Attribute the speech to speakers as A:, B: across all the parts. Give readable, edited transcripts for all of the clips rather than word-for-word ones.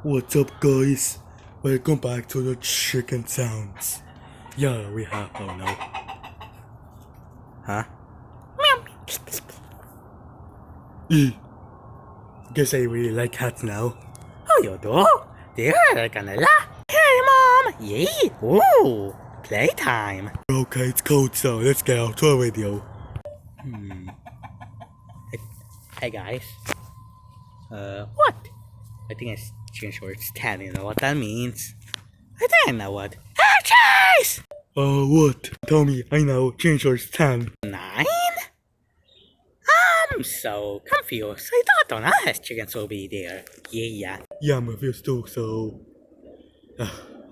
A: What's up, guys? Welcome back to the chicken sounds. Yeah, we have. Oh no. Huh? Guess I really like cats now.
B: Oh, you do? They're gonna laugh. Hey, Mom! Yay! Ooh! Playtime!
A: Okay, it's cold, so let's get out to a video.
B: Hey, guys. What? I think it's change words 10. You know what that means? I think I know what. Hey, Chase!
A: What? Tell me, I know. Change yours 10.
B: 9? I'm so confused. I thought on us chickens will be there. Yeah.
A: Yeah, I'm confused too, so.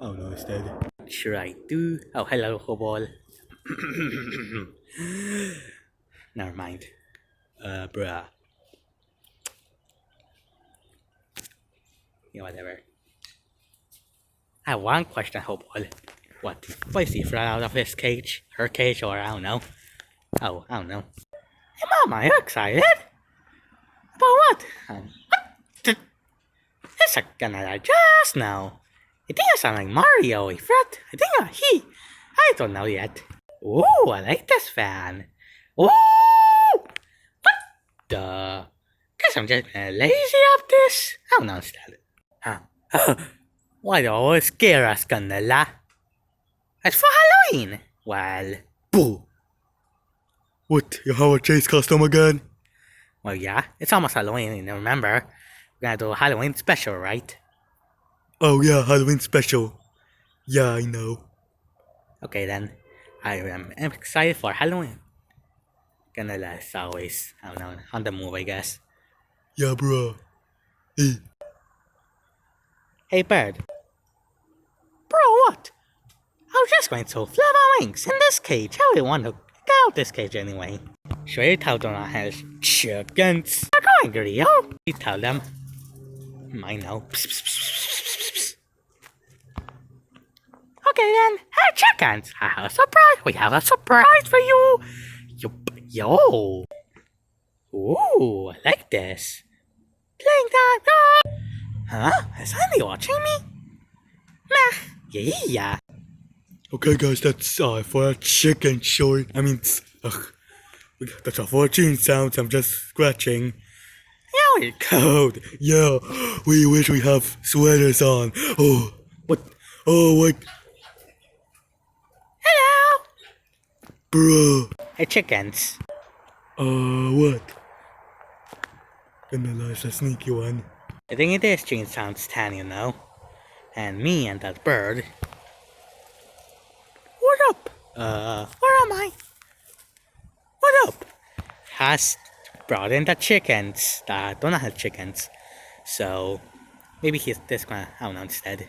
A: Oh no, it's dead.
B: Should I do? Oh, hello, Hobol. Never mind. Bruh. Yeah, whatever. I have one question, Hobol. What is he run out of his cage? Her cage, or I don't know. Oh, I don't know. Hey, Mom, are you excited? About what? It's a gonna just now. I think I sound like Mario, Fred. I don't know yet. Ooh, I like this fan. Ooh! What the? Guess I'm just lazy up this. I don't understand it. Huh? Why do you always scare us, Candela? It's for Halloween. Well,
A: Boo! What? You have a Chase costume again?
B: well, yeah. It's almost Halloween, you remember? We're gonna do a Halloween special, right?
A: Oh yeah, Halloween special. Yeah, I know.
B: Okay then, I am excited for Halloween. Candela is always, I don't know, on the move, I guess.
A: Yeah, bro.
B: Hey, bird. Bro, what? I was just going to flap my wings in this cage. How do you want to get out this cage anyway? Sure, you tell them I have chickens. I'm going, Grio. You tell them. I know. Okay then. Hey, chickens. I have a surprise. We have a surprise for you. Yo. Ooh, I like this. Playing that. Huh? Is Andy watching me? Nah. Yeah.
A: Okay, guys, that's for a chicken short. I mean, that's all for chicken sounds. I'm just scratching.
B: Yeah, we
A: Cold. Yeah, we wish we have sweaters on. Oh, what? Oh, what?
B: Hello.
A: Bro.
B: Hey, chickens.
A: What? Gonna a sneaky one.
B: I think it is chicken sounds 10, you know. And me and that bird. What up? Where am I? What up? Has brought in the chickens that don't have chickens. So maybe he's this one, I don't know, instead.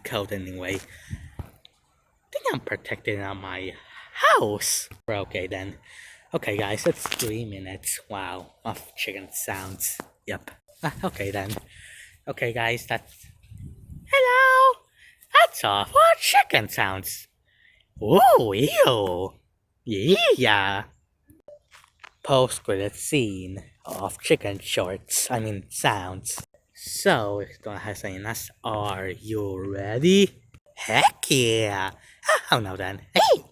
B: Cold anyway. I think I'm protected on my house. Okay then. Okay guys, it's 3 minutes. Wow, of chicken sounds. Yep. Okay then. Okay guys, that's... Hello! That's all for chicken sounds. Ooh, ew. Yeah. Post-credit scene of chicken shorts. I mean, sounds. So, if you don't have saying us, are you ready? Heck yeah! Oh no then. Hey!